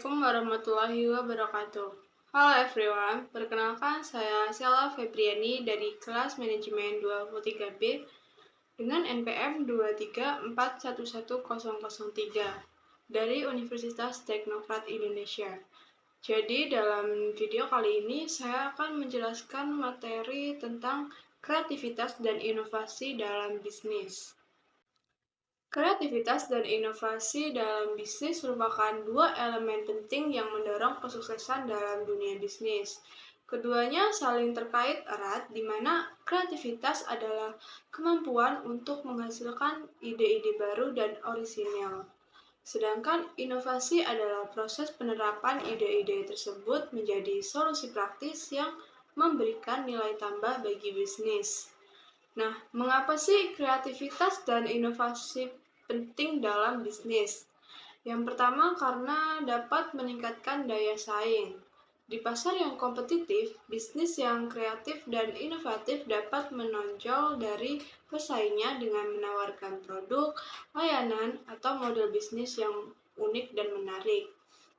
Assalamualaikum warahmatullahi wabarakatuh. Halo everyone, perkenalkan saya Sela Febriani dari kelas manajemen 23B dengan NPM 234111003 dari Universitas Teknokrat Indonesia. Jadi dalam video kali ini saya akan menjelaskan materi tentang kreativitas dan inovasi dalam bisnis. Kreativitas dan inovasi dalam bisnis merupakan dua elemen penting yang mendorong kesuksesan dalam dunia bisnis. Keduanya saling terkait erat, di mana kreativitas adalah kemampuan untuk menghasilkan ide-ide baru dan orisinal. Sedangkan inovasi adalah proses penerapan ide-ide tersebut menjadi solusi praktis yang memberikan nilai tambah bagi bisnis. Nah, mengapa sih kreativitas dan inovasi penting dalam bisnis? Yang pertama, karena dapat meningkatkan daya saing. Di pasar yang kompetitif, bisnis yang kreatif dan inovatif dapat menonjol dari pesaingnya dengan menawarkan produk, layanan, atau model bisnis yang unik dan menarik.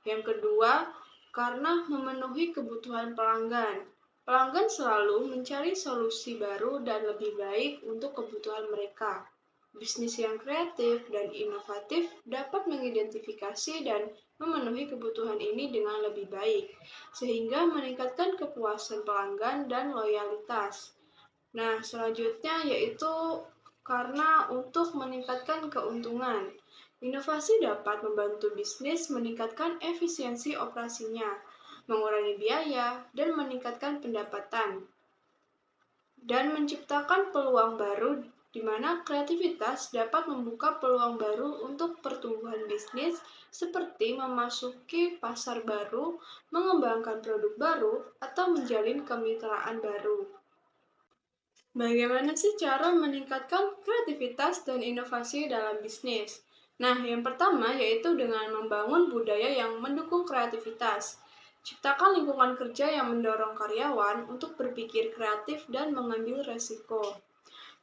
Yang kedua, karena memenuhi kebutuhan pelanggan. Pelanggan selalu mencari solusi baru dan lebih baik untuk kebutuhan mereka. Bisnis yang kreatif dan inovatif dapat mengidentifikasi dan memenuhi kebutuhan ini dengan lebih baik, sehingga meningkatkan kepuasan pelanggan dan loyalitas. Nah, selanjutnya yaitu karena untuk meningkatkan keuntungan. Inovasi dapat membantu bisnis meningkatkan efisiensi operasinya, mengurangi biaya, dan meningkatkan pendapatan, dan menciptakan peluang baru di mana kreativitas dapat membuka peluang baru untuk pertumbuhan bisnis seperti memasuki pasar baru, mengembangkan produk baru, atau menjalin kemitraan baru. Bagaimana sih cara meningkatkan kreativitas dan inovasi dalam bisnis? Nah, yang pertama yaitu dengan membangun budaya yang mendukung kreativitas. Ciptakan lingkungan kerja yang mendorong karyawan untuk berpikir kreatif dan mengambil resiko.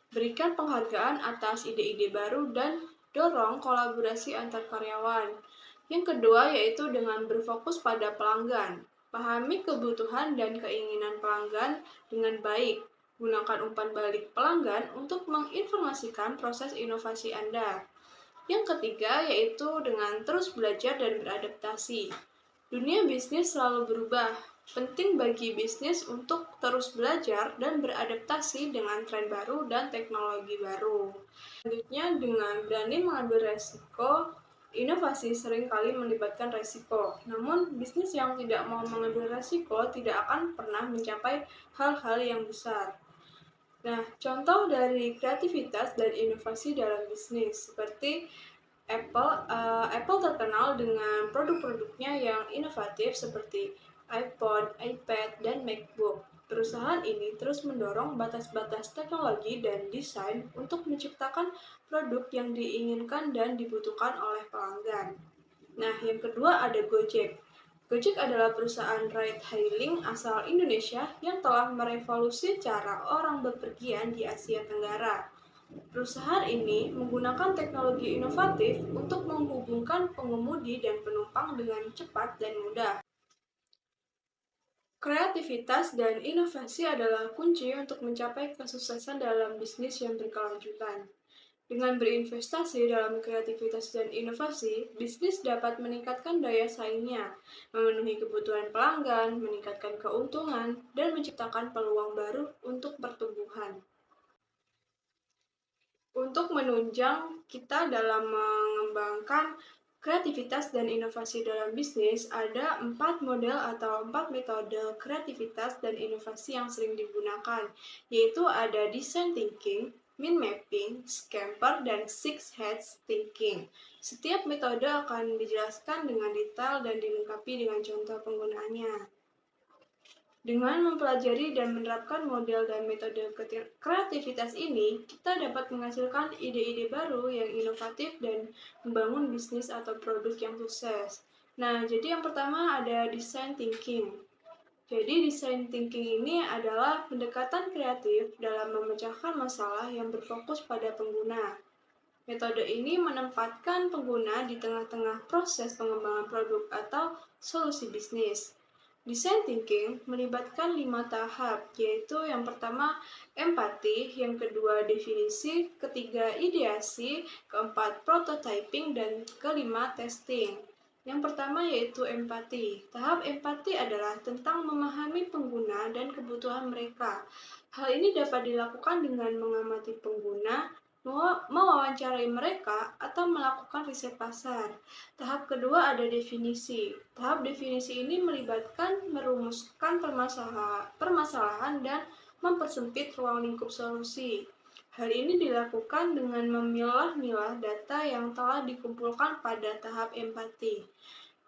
Berikan penghargaan atas ide-ide baru dan dorong kolaborasi antar karyawan. Yang kedua yaitu dengan berfokus pada pelanggan. Pahami kebutuhan dan keinginan pelanggan dengan baik. Gunakan umpan balik pelanggan untuk menginformasikan proses inovasi Anda. Yang ketiga yaitu dengan terus belajar dan beradaptasi. Dunia bisnis selalu berubah. Penting bagi bisnis untuk terus belajar dan beradaptasi dengan tren baru dan teknologi baru. Selanjutnya, dengan berani mengambil resiko, inovasi seringkali melibatkan resiko. Namun, bisnis yang tidak mau mengambil resiko tidak akan pernah mencapai hal-hal yang besar. Nah, contoh dari kreativitas dan inovasi dalam bisnis seperti Apple terkenal dengan produk-produknya yang inovatif seperti iPhone, iPad, dan MacBook. Perusahaan ini terus mendorong batas-batas teknologi dan desain untuk menciptakan produk yang diinginkan dan dibutuhkan oleh pelanggan. Nah, yang kedua ada Gojek. Gojek adalah perusahaan ride-hailing asal Indonesia yang telah merevolusi cara orang bepergian di Asia Tenggara. Perusahaan ini menggunakan teknologi inovatif untuk menghubungkan pengemudi dan penumpang dengan cepat dan mudah. Kreativitas dan inovasi adalah kunci untuk mencapai kesuksesan dalam bisnis yang berkelanjutan. Dengan berinvestasi dalam kreativitas dan inovasi, bisnis dapat meningkatkan daya saingnya, memenuhi kebutuhan pelanggan, meningkatkan keuntungan, dan menciptakan peluang baru untuk pertumbuhan. Untuk menunjang kita dalam mengembangkan kreativitas dan inovasi dalam bisnis, ada 4 model atau 4 metode kreativitas dan inovasi yang sering digunakan, yaitu ada design thinking, mind mapping, scamper, dan six heads thinking. Setiap metode akan dijelaskan dengan detail dan dilengkapi dengan contoh penggunaannya. Dengan mempelajari dan menerapkan model dan metode kreativitas ini, kita dapat menghasilkan ide-ide baru yang inovatif dan membangun bisnis atau produk yang sukses. Nah, jadi yang pertama ada design thinking. Jadi, design thinking ini adalah pendekatan kreatif dalam memecahkan masalah yang berfokus pada pengguna. Metode ini menempatkan pengguna di tengah-tengah proses pengembangan produk atau solusi bisnis. Design thinking melibatkan 5 tahap, yaitu yang pertama empati, yang kedua definisi, ketiga ideasi, keempat prototyping, dan kelima testing. Yang pertama yaitu empati. Tahap empati adalah tentang memahami pengguna dan kebutuhan mereka. Hal ini dapat dilakukan dengan mengamati pengguna, mewawancarai mereka, atau melakukan riset pasar. Tahap kedua ada definisi. Tahap definisi ini melibatkan merumuskan permasalahan dan mempersempit ruang lingkup solusi. Hal ini dilakukan dengan memilah-milah data yang telah dikumpulkan pada tahap empati.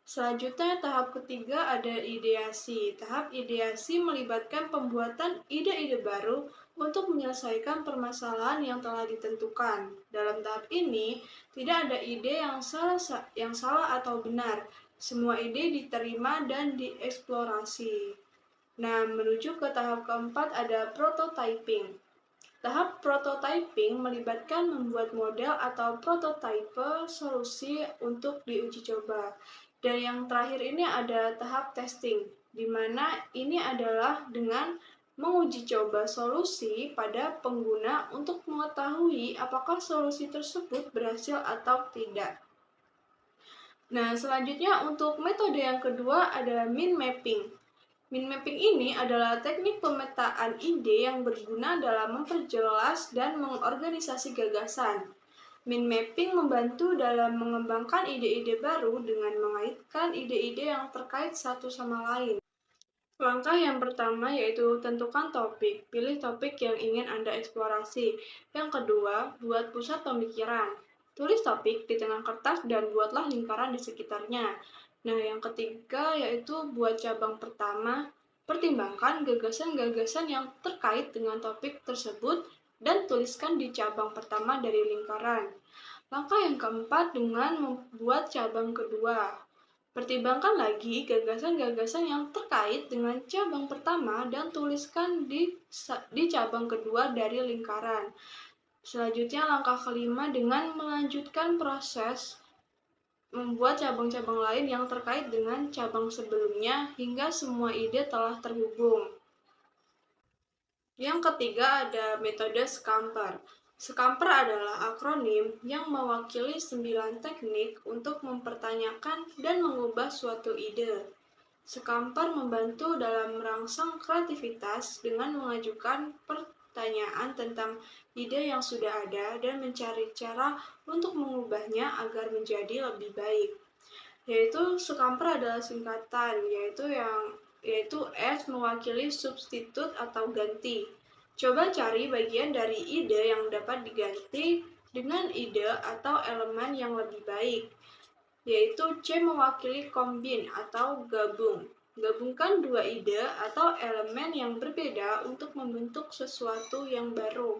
Selanjutnya, tahap ketiga ada ideasi. Tahap ideasi melibatkan pembuatan ide-ide baru untuk menyelesaikan permasalahan yang telah ditentukan. Dalam tahap ini, tidak ada ide yang salah atau benar. Semua ide diterima dan dieksplorasi. Nah, menuju ke tahap keempat ada prototyping. Tahap prototyping melibatkan membuat model atau prototipe solusi untuk diuji coba. Dan yang terakhir ini ada tahap testing, di mana ini adalah dengan menguji coba solusi pada pengguna untuk mengetahui apakah solusi tersebut berhasil atau tidak. Nah, selanjutnya untuk metode yang kedua ada mind mapping. Mind mapping ini adalah teknik pemetaan ide yang berguna dalam memperjelas dan mengorganisasi gagasan. Mind mapping membantu dalam mengembangkan ide-ide baru dengan mengaitkan ide-ide yang terkait satu sama lain. Langkah yang pertama yaitu tentukan topik. Pilih topik yang ingin Anda eksplorasi. Yang kedua, buat pusat pemikiran. Tulis topik di tengah kertas dan buatlah lingkaran di sekitarnya. Nah, yang ketiga yaitu buat cabang pertama. Pertimbangkan gagasan-gagasan yang terkait dengan topik tersebut dan tuliskan di cabang pertama dari lingkaran. Langkah yang keempat dengan membuat cabang kedua. Pertimbangkan lagi gagasan-gagasan yang terkait dengan cabang pertama dan tuliskan di cabang kedua dari lingkaran. Selanjutnya langkah kelima dengan melanjutkan proses membuat cabang-cabang lain yang terkait dengan cabang sebelumnya hingga semua ide telah terhubung. Yang ketiga ada metode Scamper. Scamper adalah akronim yang mewakili 9 teknik untuk mempertanyakan dan mengubah suatu ide. Scamper membantu dalam merangsang kreativitas dengan mengajukan pertanyaan tentang ide yang sudah ada dan mencari cara untuk mengubahnya agar menjadi lebih baik. Yaitu Scamper adalah singkatan, yaitu S mewakili substitut atau ganti. Coba cari bagian dari ide yang dapat diganti dengan ide atau elemen yang lebih baik. Yaitu C mewakili combine atau gabung. Gabungkan dua ide atau elemen yang berbeda untuk membentuk sesuatu yang baru.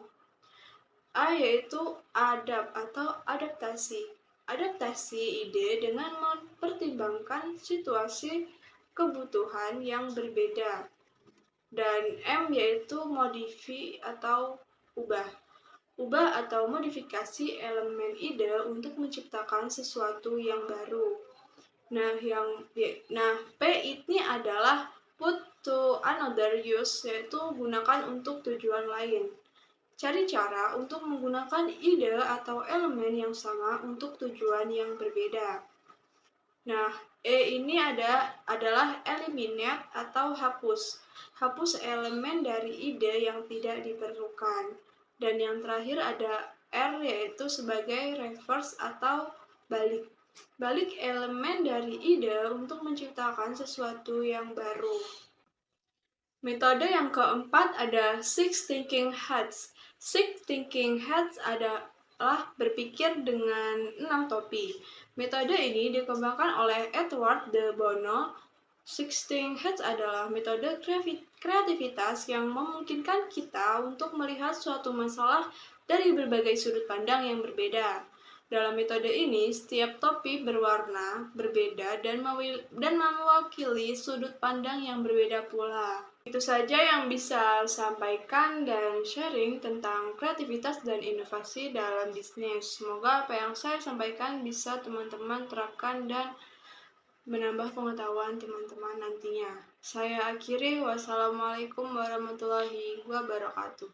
A yaitu adapt atau adaptasi. Adaptasi ide dengan mempertimbangkan situasi kebutuhan yang berbeda. Dan M yaitu modify atau ubah. Ubah atau modifikasi elemen ide untuk menciptakan sesuatu yang baru. Nah, P ini adalah put to another use, yaitu gunakan untuk tujuan lain. Cari cara untuk menggunakan ide atau elemen yang sama untuk tujuan yang berbeda. Nah, E ini adalah eliminate atau hapus. Hapus elemen dari ide yang tidak diperlukan. Dan yang terakhir ada R yaitu sebagai reverse atau balik. Balik elemen dari ide untuk menciptakan sesuatu yang baru. Metode yang keempat ada Six Thinking Hats. Six Thinking Hats adalah berpikir dengan 6 topi. Metode ini dikembangkan oleh Edward de Bono. Sixteen Hats adalah metode kreativitas yang memungkinkan kita untuk melihat suatu masalah dari berbagai sudut pandang yang berbeda. Dalam metode ini, setiap topi berwarna berbeda dan mewakili sudut pandang yang berbeda pula. Itu saja yang bisa sampaikan dan sharing tentang kreativitas dan inovasi dalam bisnis. Semoga apa yang saya sampaikan bisa teman-teman terapkan dan menambah pengetahuan teman-teman nantinya. Saya akhiri, wassalamualaikum warahmatullahi wabarakatuh.